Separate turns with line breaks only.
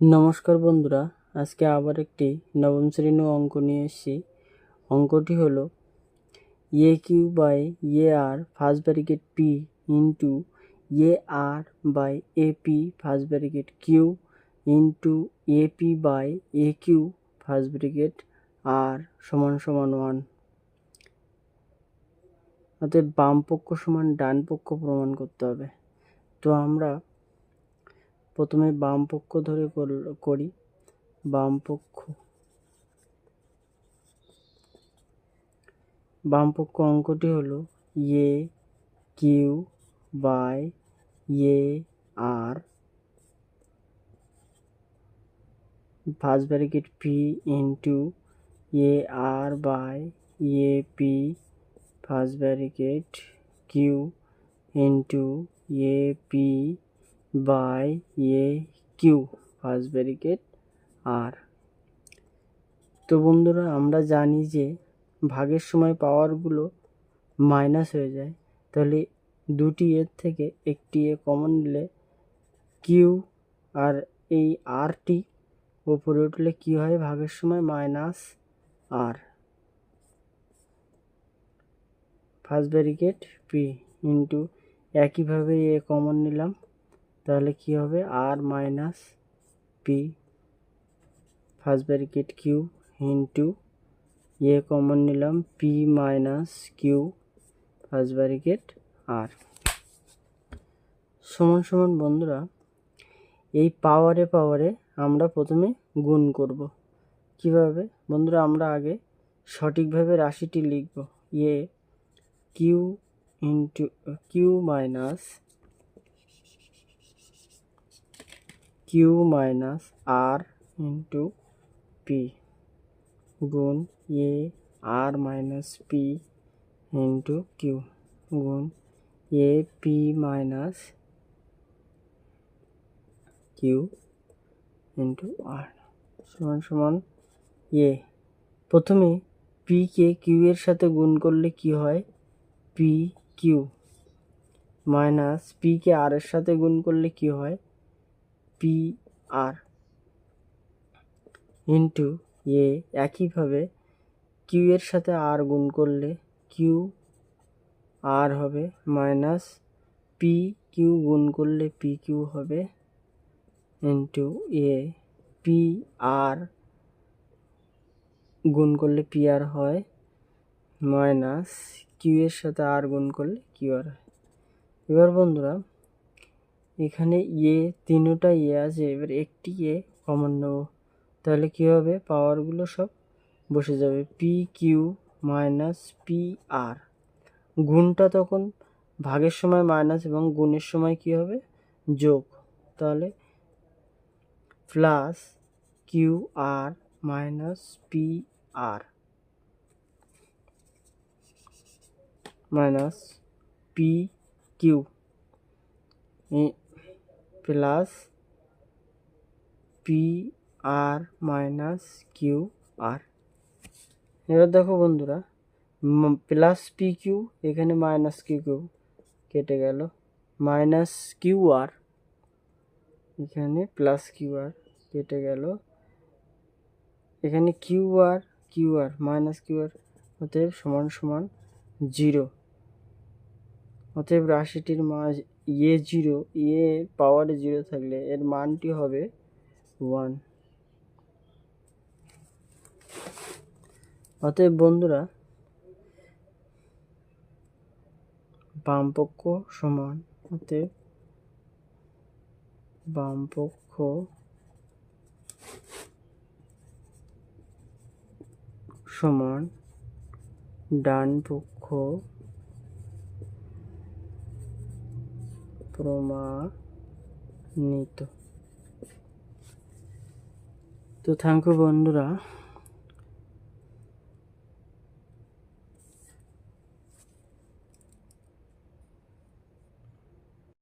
নমস্কার বন্ধুরা, আজকে আবার একটি নবম শ্রেণীর অঙ্ক নিয়ে এসেছি। অঙ্কটি হলো a q by a r first bracket p into a r by a p first bracket q into a p by a q first bracket r সমান সমান 1। অতএব বাম পক্ষ সমান ডান পক্ষ প্রমাণ করতে হবে। তো আমরা প্রথমে বাম পক্ষ ধরে করি। বাম পক্ষ অঙ্কটি হলো a q by a r first bracket p into a r by a p first bracket q into a p by a q first bracket r. তো বন্ধুরা, আমরা জানি যে ভাগের সময় পাওয়ারগুলো মাইনাস হয়ে যায়, তাহলে দুটি এর থেকে একটি এ কমন নিলে কিউ আর এই আরটি উপরে উঠলে কি হয়, ভাগের সময় minus r first bracket p into একইভাবে এ কমন নিলাম, তাহলে কি হবে r minus p first bracket q into a common নিলাম p minus q first bracket r সমান সমান। বন্ধুরা, এই পাওয়ারে আমরা প্রথমে গুণ করব। কিভাবে বন্ধুরা, আমরা আগে সঠিকভাবে রাশিটি লিখব। A q into q minus r into p গুণ a r minus p into q গুণ a p minus q into r সমান সমান এ। প্রথমে পি কে কিউ এর সাথে গুণ করলে কি হয়, পি কিউ মাইনাস পি কে আর এর সাথে গুণ করলে কি হয়, পি আর ইন্টু এ। একইভাবে কিউ এর সাথে আর গুণ করলে কিউ আর হবে মাইনাস পি কিউ গুণ করলে পি কিউ হবে ইন্টু এ পি আর গুণ করলে পি আর হয় মাইনাস কিউ এর সাথে আর গুণ করলে কিউ আর হয়। এবার বন্ধুরা, এখানে এ তিনটা এ আছে, এবার একটি এ কমন নেব, তাহলে কি হবে, পাওয়ারগুলো সব বসে যাবে। পি কিউ মাইনাস পি আর, গুণটা তখন ভাগের সময় মাইনাস এবং গুণের সময় কি হবে, যোগ, তাহলে plus q r minus p r minus p q plus p r minus q r. এবার দেখো বন্ধুরা, প্লাস পি কিউ এখানে মাইনাস কিউ কিউ কেটে গেল, মাইনাস কিউ আর এখানে প্লাস কিউ আর কেটে গেল, এখানে কিউ আর মাইনাস কিউ আর, অতএব সমান সমান 0। অতএব রাশিটির মান এ 0, এ পাওয়ারে 0 থাকলে এর মানটি হবে 1। অতএব বন্ধুরা, বামপক্ষ সমান, অতএব বামপক্ষ সমান ডান পক্ষ প্রমাণিত। তো থ্যাংক ইউ বন্ধুরা।